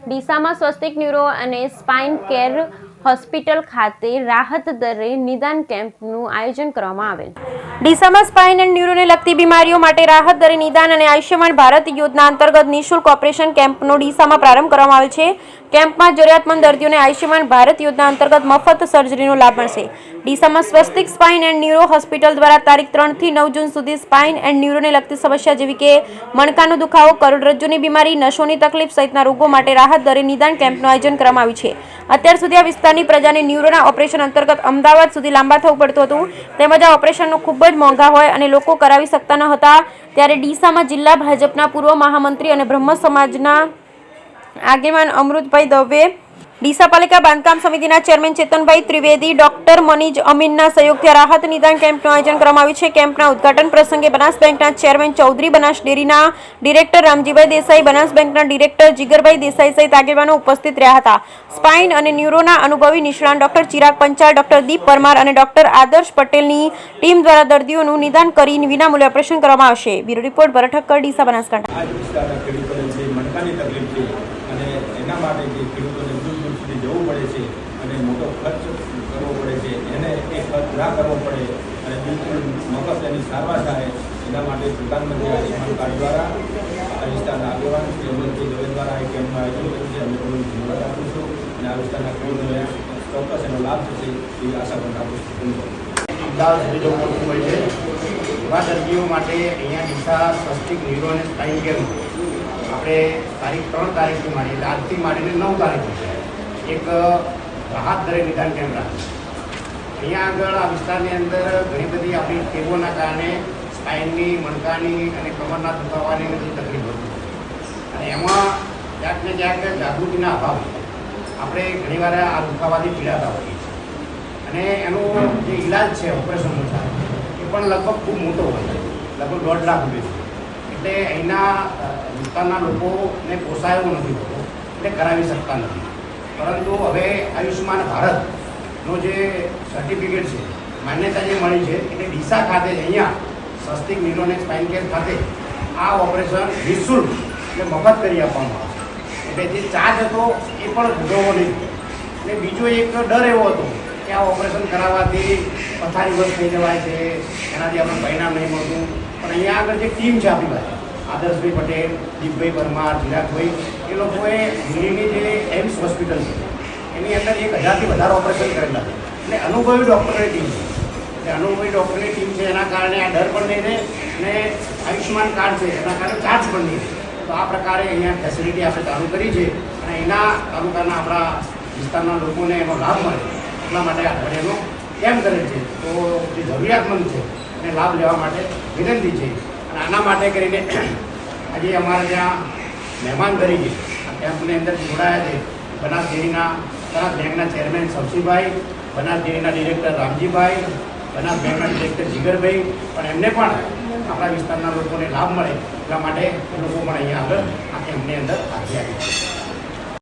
ડીસામાં સ્વસ્તિક neuro અને spine care hospital ખાતે રાહત દરે નિદાન કેમ્પનું આયોજન કરવામાં આવેલ। ડીસામાં સ્પાઇન એન્ડ ન્યુરોને લગતી બીમારીઓ માટે રાહત દરે નિદાન અને આયુષ્યમાન ભારત યોજના અંતર્ગત નિઃશુલ્ક ઓપરેશન કેમ્પનો ડીસામાં પ્રારંભ કરવામાં આવેલ છે। કેમ્પમાં જરૂરિયાતમંદ દર્દીઓને આયુષ્યમાન ભારત યોજના અંતર્ગત મફત સર્જરીનો લાભ મળશે। ડીસામાં સ્વસ્તિક સ્પાઇન એન્ડ ન્યુરો હોસ્પિટલ દ્વારા તારીખ 3 થી 9 જૂન સુધી સ્પાઇન એન્ડ ન્યુરોને લગતી સમસ્યા જેવી કે મણકાનો દુખાવો, કરોડરજ્જુની બીમારી, નસોની તકલીફ સહિતના રોગો માટે રાહત દરે નિદાન કેમ્પનું આયોજન કરવામાં આવ્યું છે। અત્યાર સુધી આ વિસ્તારની પ્રજાને ન્યુરોના ઓપરેશન અંતર્ગત અમદાવાદ સુધી લાંબા થવું પડતું હતું, તેમજ આ ઓપરેશનનો ખૂબ જ મોંઘા હોય અને લોકો કરાવી શકતા ન હતા। ત્યારે ડીસામાં જિલ્લા ભાજપના પૂર્વ મહામંત્રી અને બ્રહ્મ સમાજના આગેવાન અમૃતભાઈ દવે, ડીસા પાલિકા બાંધકામ સમિતિના ચેરમેન ચેતનભાઈ ત્રિવેદી, ડોક્ટર મનીજ અમીનના સહયોગથી રાહત નિદાન કેમ્પનું આયોજન કરવામાં આવ્યું છે। કેમ્પના ઉદ્ઘાટન પ્રસંગે બનાસ બેંકના ચેરમેન ચૌધરી, બનાસ ડેરીના ડિરેક્ટર રામજીભાઈ દેસાઈ, બનાસ બેંકના ડિરેક્ટર જીગરભાઈ દેસાઈ સહિત આગેવાનો ઉપસ્થિત રહ્યા હતા। સ્પાઇન અને ન્યુરોના અનુભવી નિષ્ણાત ડોક્ટર ચિરાગ પંચાલ, ડોક્ટર દીપ પરમાર અને ડોક્ટર આદર્શ પટેલની ટીમ દ્વારા દર્દીઓનું નિદાન કરી વિનામૂલ્યે ઓપરેશન કરવામાં આવશે। બ્યુરો રિપોર્ટ ભરત ઠક્કર, ડીસા, બનાસકાંઠા। એના માટે જે ખેડૂતોને દૂર દૂર સુધી જવું પડે છે અને મોટો ખર્ચ કરવો પડે છે, એને એ ખર્ચ ના કરવો પડે અને બિલકુલ મફત એની સારવાર થાય, એના માટે પ્રધાનમંત્રી આયુષ્યમાન કાર્ડ દ્વારા આ વિસ્તારના આગેવાન શ્રી અમૃતભાઈ દવે દ્વારા એ કેમ્પનું આયોજન કર્યું છે। અમે થોડું ધન્યવાદ આપું છું અને આ વિસ્તારના ખેડૂતોને ચોક્કસ એનો લાભ થશે એવી આશા પણ રાખું છું। અમદાવાદ સુધી જવું પડતું હોય છે, એવા દર્દીઓ માટે અહીંયા ડીસા સ્વસ્તિક ન્યુરો અને સ્પાઇન કેર આપણે તારીખ 3 તારીખથી માંડી એટલે આજથી માંડીને 9 તારીખ એક રાહત દરે નિદાન કેમ્પ રાખે। અહીંયા આગળ આ વિસ્તારની અંદર ઘણી બધી આપણી ટેવોના કારણે સ્પાઇનની, મણકાની અને કમરના દુખાવાની બધી તકલીફ હતી અને એમાં ક્યાંક ને ક્યાંક જાગૃતિના અભાવે આપણે ઘણીવાર આ દુખાવાથી પીડાતા હોઈએ છીએ અને એનો જે ઈલાજ છે ઓપરેશનનો ચાર્જ એ પણ લગભગ ખૂબ મોટો હોય છે, લગભગ 1.5 લાખ રૂપિયા છે। એટલે અહીંના વિસ્તારના લોકોને પોસાય એવું નથી હોતું એટલે કરાવી શકતા નથી, પરંતુ હવે આયુષ્યમાન ભારતનો જે સર્ટિફિકેટ છે, માન્યતા જે મળી છે એટલે ડીસા ખાતે જ અહીંયા સ્વસ્તિક ન્યુરો અને સ્પાઇન કેર ખાતે આ ઓપરેશન નિઃશુલ્ક એટલે મફત કરી આપવામાં આવશે। એટલે જે ચાર્જ હતો એ પણ ભોગવવો નહીં। અને બીજો એક ડર એવો હતો કે આ ઓપરેશન કરાવવાથી પથારીવશ થઈ જવાય છે, એનાથી આપણે પરિણામ નહીં મળતું, પણ અહીંયા આગળ જે ટીમ છે આપણી પાસે, આદર્શભાઈ પટેલ, દીપભાઈ પરમાર, ચિરાગભાઈ, એ લોકોએ દિલ્હીની જે એમ્સ હોસ્પિટલ છે એની અંદર 1000થી વધારે ઓપરેશન કરેલા છે એટલે અનુભવી ડૉક્ટરની ટીમ છે। એટલે અનુભવી ડૉક્ટરની ટીમ છે એના કારણે આ ડર પણ નહીં રહે અને આયુષ્યમાન કાર્ડ છે એના કારણે ચાર્જ પણ નહીં રહે। તો આ પ્રકારે અહીંયા ફેસિલિટી આપણે ચાલુ કરી છે અને એના તાલુકાના આપણા વિસ્તારના લોકોને એનો લાભ મળે એટલા માટે આ અઠવાડિયાનો કેમ્પ કરે છે। તો જે જરૂરિયાતમંદ છે એને લાભ લેવા માટે વિનંતી છે અને આના માટે કરીને આજે અમારા ત્યાં મહેમાન તરીકે આ કેમ્પની અંદર જોડાયા છે બનાસ ડેરીના, બનાસ બેંકના ચેરમેન શવસીભાઈ, બનાસ ડેરીના ડિરેક્ટર રામજીભાઈ, બનાસ બેંકના ડિરેક્ટર જીગરભાઈ, પણ એમને પણ આપણા વિસ્તારના લોકોને લાભ મળે એટલા માટે એ લોકો પણ અહીંયા આગળ આ કેમ્પની અંદર આવી છે।